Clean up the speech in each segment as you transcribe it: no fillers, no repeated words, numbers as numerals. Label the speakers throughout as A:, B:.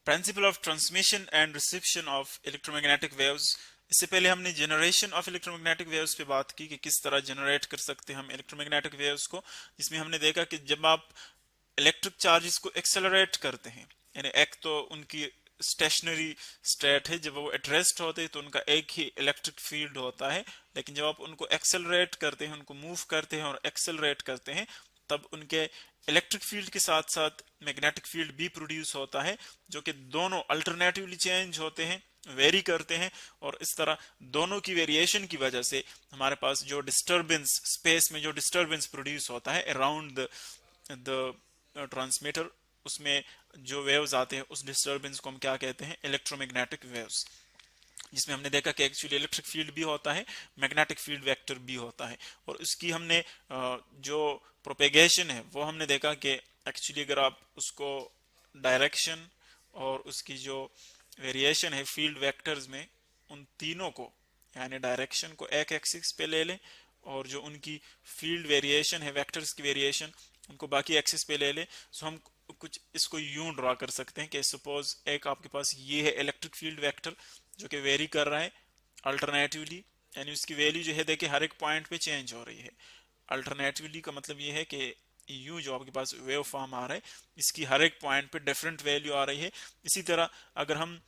A: Principle of transmission and reception of electromagnetic waves. इससे पहले हमने जनरेशन ऑफ इलेक्ट्रोमैग्नेटिक वेव्स पे बात की कि किस तरह जनरेट कर सकते हैं हम इलेक्ट्रोमैग्नेटिक वेव्स को, जिसमें हमने देखा कि जब आप इलेक्ट्रिक चार्जेस को एक्सेलरेट करते हैं, यानी एक तो उनकी स्टेशनरी स्टेट है, जब वो एट रेस्ट होते हैं तो उनका एक ही इलेक्ट्रिक फील्ड होता है, लेकिन जब आप उनको एक्सेलरेट करते हैं, उनको मूव करते हैं और एक्सेलरेट करते हैं, तब उनके इलेक्ट्रिक फील्ड के साथ साथ मैग्नेटिक फील्ड भी प्रोड्यूस होता है, जो कि दोनों अल्टरनेटिवली चेंज होते हैं, वेरी करते हैं, और इस तरह दोनों की वेरिएशन की वजह से हमारे पास जो डिस्टरबेंस, स्पेस में जो डिस्टरबेंस प्रोड्यूस होता है अराउंड द ट्रांसमीटर, उसमें जो वेव्स आते हैं उस डिस्टरबेंस को हम क्या कहते हैं, इलेक्ट्रोमैग्नेटिक वेव्स। जिसमें हमने देखा कि एक्चुअली इलेक्ट्रिक फील्ड भी होता है, मैग्नेटिक फील्ड वेक्टर भी होता है, और उसकी हमने जो प्रोपेगेशन है वो हमने देखा कि एक्चुअली अगर आप उसको डायरेक्शन और उसकी जो वेरिएशन है फील्ड वेक्टर्स में, उन तीनों को यानी डायरेक्शन को एक एक्सिस पे ले लें और जो उनकी फील्ड वेरिएशन है, वेक्टर्स की वेरिएशन, उनको बाकी एक्सिस पे ले लें, सो हम कुछ इसको यूं ड्रॉ कर सकते हैं कि सपोज एक आपके पास ये है इलेक्ट्रिक फील्ड वेक्टर जो कि वेरी कर रहा है अल्टरनेटिवली, यानी उसकी वैल्यू जो है देखिए हर एक पॉइंट पे चेंज हो रही है। अल्टरनेटिवली का मतलब ये है कि यू जो आपके पास वेव फॉर्म आ रहा है, इसकी हर एक पॉइंट पे डिफरेंट वैल्यू आ रही है। इसी तरह अगर हम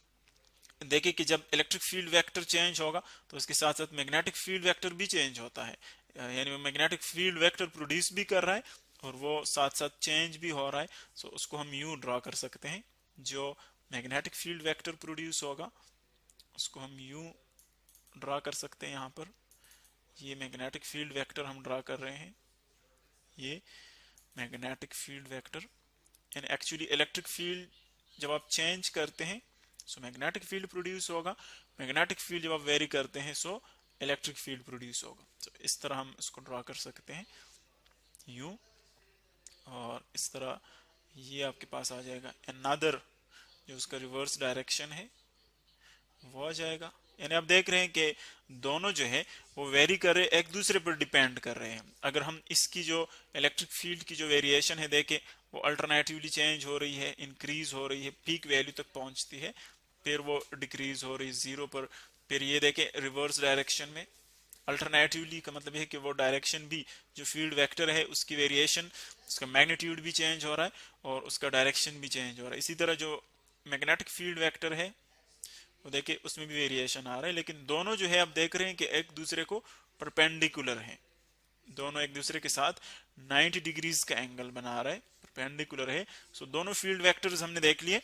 A: देखें कि जब इलेक्ट्रिक फील्ड वेक्टर चेंज होगा तो उसके साथ साथ मैग्नेटिक फील्ड वेक्टर भी चेंज होता है, यानी वो मैग्नेटिक फील्ड वेक्टर प्रोड्यूस भी कर रहा है और वो साथ साथ चेंज भी हो रहा है। सो उसको हम यूं ड्रॉ कर सकते हैं, जो मैग्नेटिक फील्ड वेक्टर प्रोड्यूस होगा उसको हम यूं ड्रॉ कर सकते हैं। यहाँ पर ये मैग्नेटिक फील्ड वेक्टर हम ड्रॉ कर रहे हैं, ये मैग्नेटिक फील्ड वेक्टर, यानी एक्चुअली इलेक्ट्रिक फील्ड जब आप चेंज करते हैं सो मैग्नेटिक फील्ड प्रोड्यूस होगा, मैग्नेटिक फील्ड जब आप वेरी करते हैं सो इलेक्ट्रिक फील्ड प्रोड्यूस होगा। तो इस तरह हम इसको ड्रॉ कर सकते हैं यूं, और इस तरह ये आपके पास आ जाएगा अनदर, जो उसका रिवर्स डायरेक्शन है वो आ जाएगा। यानी आप देख रहे हैं कि दोनों जो है वो वेरी कर रहे, एक दूसरे पर डिपेंड कर रहे हैं। अगर हम इसकी जो इलेक्ट्रिक फील्ड की जो वेरिएशन है देखें, वो अल्टरनेटिवली चेंज हो रही है, इंक्रीज हो रही है, पीक वैल्यू तक पहुंचती है, फिर वो डिक्रीज हो रही है जीरो पर, फिर ये देखें रिवर्स डायरेक्शन में अल्टरनेटिवली का मतलब है कि वो डायरेक्शन भी, जो फील्ड वेक्टर है उसकी वेरिएशन, उसका मैग्नीट्यूड भी चेंज हो रहा है और उसका डायरेक्शन भी चेंज हो रहा है। इसी तरह जो मैग्नेटिक फील्ड वेक्टर है वो देखिए उसमें भी वेरिएशन आ रहा है, लेकिन दोनों जो है आप देख रहे हैं कि एक दूसरे को परपेंडिकुलर है, दोनों एक दूसरे के साथ 90 डिग्रीज का एंगल बना रहा है, परपेंडिकुलर है। सो दोनों फील्ड वेक्टर्स हमने देख लिए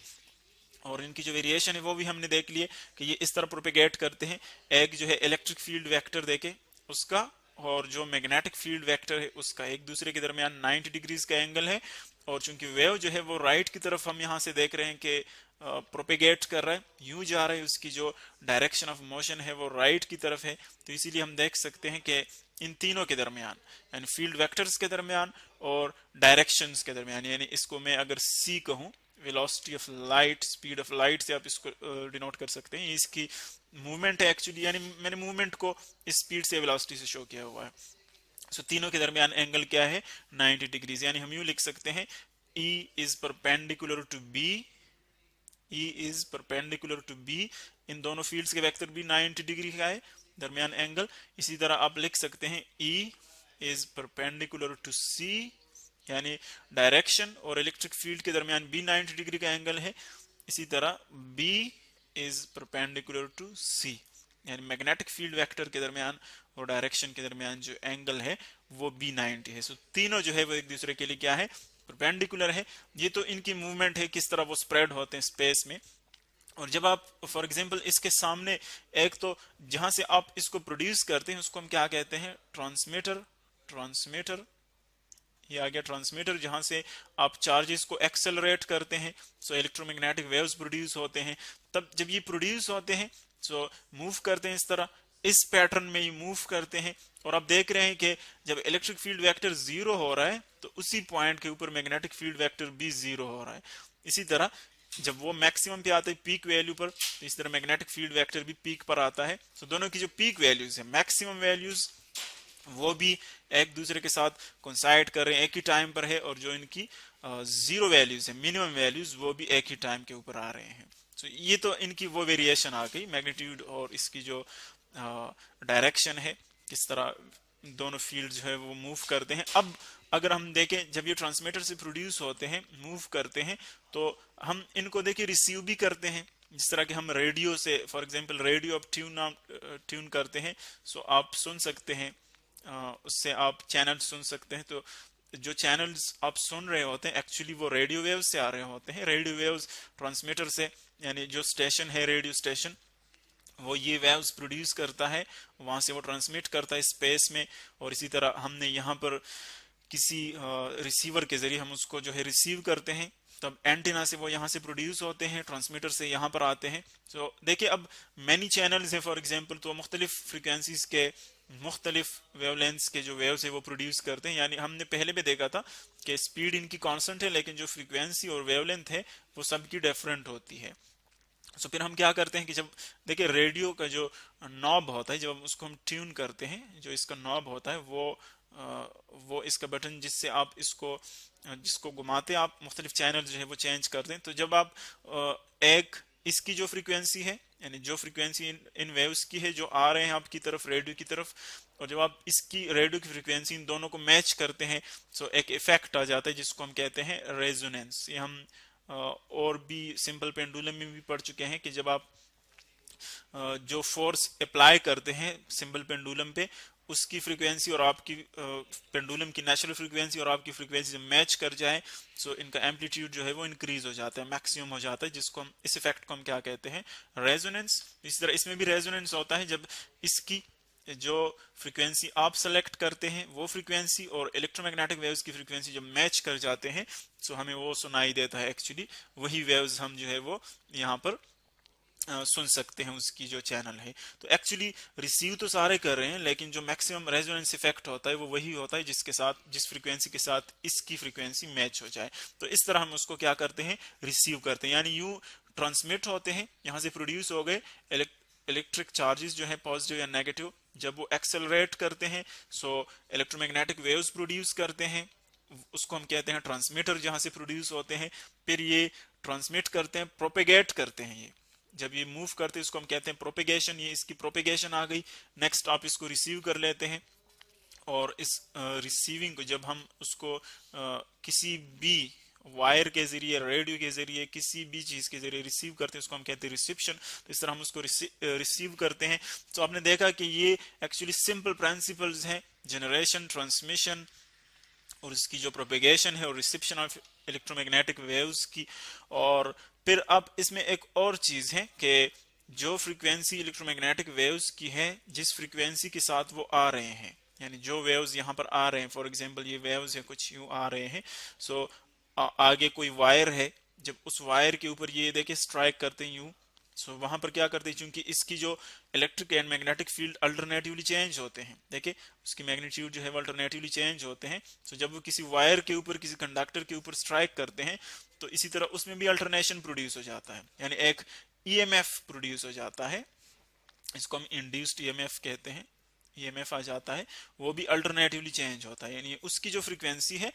A: और इनकी जो वेरिएशन है वो भी हमने देख लिए कि ये इस तरह प्रोपेगेट करते हैं। एक जो है इलेक्ट्रिक फील्ड वेक्टर देखे उसका और जो मैग्नेटिक फील्ड वेक्टर है उसका एक दूसरे के दरमियान 90 डिग्रीज का एंगल है, और चूंकि वेव जो है वो राइट की तरफ हम यहाँ से देख रहे हैं कि प्रोपेगेट कर रहा है, यूं जा रहा है, उसकी जो डायरेक्शन ऑफ मोशन है वो राइट की तरफ है, तो इसीलिए हम देख सकते हैं कि इन तीनों के दरमियान यानी फील्ड वेक्टर्स के दरमियान और डायरेक्शंस के दरमियान, यानी इसको मैं अगर सी कहूँ, velocity of light, speed of light से आप इसको डिनोट कर सकते हैं, इसकी मूवमेंट है एक्चुअली, यानी मैंने मूवमेंट को इस स्पीड से वेलोसिटी से शो किया हुआ है। सो तीनों के दरमियान एंगल क्या है, 90 डिग्रीज, यानी हम यूं लिख सकते हैं E is perpendicular to B, E is perpendicular to B, इन दोनों फील्ड्स के वेक्टर भी 90 डिग्री का है दरमियान एंगल। इसी तरह आप लिख सकते हैं E is perpendicular to C, यानी डायरेक्शन और इलेक्ट्रिक फील्ड के दरमियान भी 90 डिग्री का एंगल है। इसी तरह B is perpendicular to C, यानी मैग्नेटिक फील्ड वेक्टर के दरमियान और डायरेक्शन के दरमियान जो एंगल है वो भी 90 है। सो तीनों जो है वो एक दूसरे के लिए क्या है, परपेंडिकुलर है। ये तो इनकी मूवमेंट है, किस तरह वो स्प्रेड होते हैं स्पेस में। और जब आप फॉर एग्जांपल इसके सामने एक तो जहां से आप इसको प्रोड्यूस करते हैं उसको हम क्या कहते हैं, ट्रांसमीटर, ट्रांसमीटर ये आ गया ट्रांसमीटर, जहां से आप चार्जेस को एक्सेलरेट करते हैं, सो इलेक्ट्रोमैग्नेटिक वेव्स प्रोड्यूस होते हैं। तब जब ये प्रोड्यूस होते हैं सो मूव करते हैं इस तरह, इस पैटर्न में ये मूव करते हैं, और आप देख रहे हैं कि जब इलेक्ट्रिक फील्ड वेक्टर जीरो हो रहा है तो उसी पॉइंट के ऊपर मैग्नेटिक फील्ड वेक्टर भी जीरो हो रहा है। इसी तरह जब वो मैक्सिमम पे आता है पीक वैल्यू पर, तो इस तरह मैग्नेटिक फील्ड वेक्टर भी पीक पर आता है। सो दोनों की जो पीक वैल्यूज है, मैक्सिमम वैल्यूज, वो भी एक दूसरे के साथ कोइंसाइड कर रहे हैं, एक ही टाइम पर है, और जो इनकी जीरो वैल्यूज है, मिनिमम वैल्यूज, वो भी एक ही टाइम के ऊपर आ रहे हैं। तो ये तो इनकी वो वेरिएशन आ गई, मैग्नीट्यूड और इसकी जो डायरेक्शन है, किस तरह दोनों फील्ड जो है वो मूव करते हैं। अब अगर हम देखें, जब ये ट्रांसमीटर से प्रोड्यूस होते हैं, मूव करते हैं, तो हम इनको देखिए रिसीव भी करते हैं। जिस तरह कि हम रेडियो से, फॉर एग्जांपल रेडियो आप ट्यून करते हैं, सो आप सुन सकते हैं, उससे आप चैनल सुन सकते हैं। तो जो चैनल्स आप सुन रहे होते हैं एक्चुअली वो रेडियो वेव से आ रहे होते हैं। रेडियो वेव्स ट्रांसमीटर से, यानी जो स्टेशन है रेडियो स्टेशन, वो ये वेव्स प्रोड्यूस करता है, वहां से वो ट्रांसमिट करता है स्पेस में। और इसी तरह हमने यहाँ पर किसी रिसीवर के जरिए हम उसको जो है रिसीव करते हैं, तब एंटीना से वो यहाँ से प्रोड्यूस होते हैं, ट्रांसमीटर से यहाँ पर आते हैं। तो देखिए अब मैनी चैनल्स है फॉर एग्जांपल, तो मुख्तलिफ फ्रीक्वेंसीज के मुख्तलिफ वेवलेंथ्स के जो वेव्स है वो प्रोड्यूस करते हैं। यानी हमने पहले भी देखा था कि स्पीड इनकी कांस्टेंट है, लेकिन जो फ्रीक्वेंसी और वेवलेंथ है वो सबकी डिफरेंट होती है। तो फिर हम क्या करते हैं कि जब देखिए रेडियो का जो नॉब होता है, जब उसको हम ट्यून करते हैं, जो इसका नॉब होता है वो इसका बटन जिससे आप जिसको घुमाते आप मुख्तलिफ चैनल जो है वो चेंज करते हैं। तो जब आप एक इसकी जो फ्रीक्वेंसी है, यानी जो फ्रीक्वेंसी इन वेव्स की है जो आ रहे हैं आपकी तरफ रेडियो की तरफ, और जब आप इसकी रेडियो की फ्रीक्वेंसी इन दोनों को मैच करते हैं, तो एक इफेक्ट आ जाता है जिसको हम कहते हैं रेजोनेंस। ये हम और भी सिंपल पेंडुलम में भी पढ़ चुके हैं कि जब आप जो फोर्स अप्लाई करते हैं सिंपल पेंडुलम पे, उसकी फ्रीक्वेंसी और आपकी पेंडुलम की नेचुरल फ्रीक्वेंसी और आपकी फ्रीक्वेंसी जब मैच कर जाए, सो इनका एम्पलीट्यूड जो है वो इंक्रीज हो जाता है, मैक्सिमम हो जाता है, जिसको हम इस इफेक्ट को हम क्या कहते हैं, रेजोनेंस। इस तरह इसमें भी रेजोनेंस होता है जब इसकी जो फ्रीक्वेंसी आप सेलेक्ट करते हैं वो फ्रीक्वेंसी और इलेक्ट्रोमैग्नेटिक वेव्स की फ्रीक्वेंसी जब मैच कर जाते हैं, सो हमें वो सुनाई देता है। एक्चुअली वही वेव्स हम जो है वो यहाँ पर सुन सकते हैं, उसकी जो चैनल है। तो एक्चुअली रिसीव तो सारे कर रहे हैं, लेकिन जो मैक्सिमम रेजोनेंस इफेक्ट होता है वो वही होता है जिसके साथ, जिस फ्रीक्वेंसी के साथ इसकी फ्रीक्वेंसी मैच हो जाए। तो इस तरह हम उसको क्या करते हैं, रिसीव करते हैं। यानी यूं ट्रांसमिट होते हैं, यहाँ से प्रोड्यूस हो गए इलेक्ट्रिक चार्जेस जो है पॉजिटिव या नेगेटिव, जब वो एक्सेलरेट करते हैं, सो इलेक्ट्रोमैग्नेटिक वेव्स प्रोड्यूस करते हैं, उसको हम कहते हैं ट्रांसमीटर जहां से प्रोड्यूस होते हैं। फिर ये ट्रांसमिट करते हैं, प्रोपेगेट करते हैं, ये जब ये मूव करते हैं इसको हम कहते हैं प्रोपेगेशन। ये इसकी प्रोपेगेशन आ गई। नेक्स्ट आप इसको रिसीव कर लेते हैं, और इस रिसीविंग को जब हम उसको किसी भी वायर के जरिए, रेडियो के जरिए, किसी भी चीज के जरिए रिसीव करते हैं, उसको हम कहते हैं रिसेप्शन। तो इस तरह हम उसको रिसीव करते हैं। तो आपने देखा कि ये एक्चुअली सिंपल प्रिंसिपल्स हैं, जनरेशन, ट्रांसमिशन और इसकी जो प्रोपेगेशन है और रिसेप्शन ऑफ इलेक्ट्रोमैग्नेटिक वेव्स की। और फिर अब इसमें एक और चीज है कि जो फ्रीक्वेंसी इलेक्ट्रोमैग्नेटिक वेव्स की है, जिस फ्रीक्वेंसी के साथ वो आ रहे हैं, यानी जो वेव्स यहाँ पर आ रहे हैं, फॉर एग्जांपल ये वेव्स है कुछ यूं आ रहे हैं, सो आगे कोई वायर है, जब उस वायर के ऊपर ये देखिए स्ट्राइक करते हैं यूं, सो वहां पर क्या करते हैं, चूंकि इसकी जो electric and magnetic field alternatively change होते हैं, देखिए उसकी मैग्नीट्यूड जो है वो अल्टरनेटिवली चेंज होते हैं। सो जब वो किसी वायर के ऊपर, किसी कंडक्टर के ऊपर स्ट्राइक करते हैं, तो इसी तरह उसमें भी अल्टरनेशन प्रोड्यूस हो जाता है, यानी एक ईएमएफ प्रोड्यूस हो जाता है। इसको हम इंड्यूस्ड ईएमएफ कहते हैं, ईएमएफ आ जाता है, वो भी अल्टरनेटिवली चेंज होता है। यानी उसकी जो फ्रीक्वेंसी है,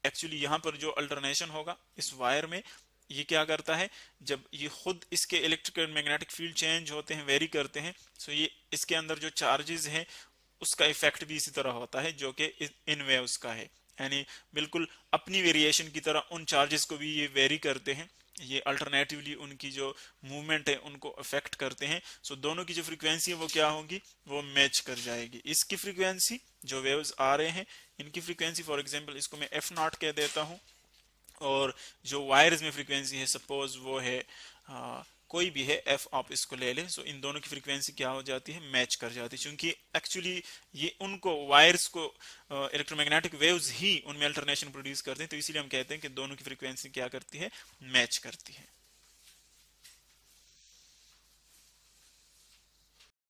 A: एक्चुअली यहाँ पर जो अल्टरनेशन होगा इस वायर में, ये क्या करता है, जब ये खुद इसके electric and magnetic field change होते हैं, वेरी करते हैं, सो ये इसके अंदर जो चार्जेस हैं उसका इफेक्ट भी इसी तरह होता है जो कि इन वेव्स का है। यानी बिल्कुल अपनी वेरिएशन की तरह उन चार्जेस को भी ये वेरी करते हैं, ये अल्टरनेटिवली उनकी जो मूवमेंट है उनको अफेक्ट करते हैं। सो दोनों की जो फ्रीक्वेंसी है वो क्या होगी, वो मैच कर जाएगी। इसकी फ्रीक्वेंसी जो वेव्स आ रहे हैं इनकी फ्रीक्वेंसी, फॉर एग्जांपल इसको मैं एफ नॉट कह देता हूँ, और जो वायर्स में फ्रीक्वेंसी है सपोज वो है कोई भी है एफ, आप इसको ले लें, सो इन दोनों की फ्रीक्वेंसी क्या हो जाती है, मैच कर जाती है। क्योंकि एक्चुअली ये उनको वायर्स को इलेक्ट्रोमैग्नेटिक वेव्स ही उनमें अल्टरनेशन प्रोड्यूस करते हैं, तो इसीलिए हम कहते हैं कि दोनों की फ्रीक्वेंसी क्या करती है, मैच करती है।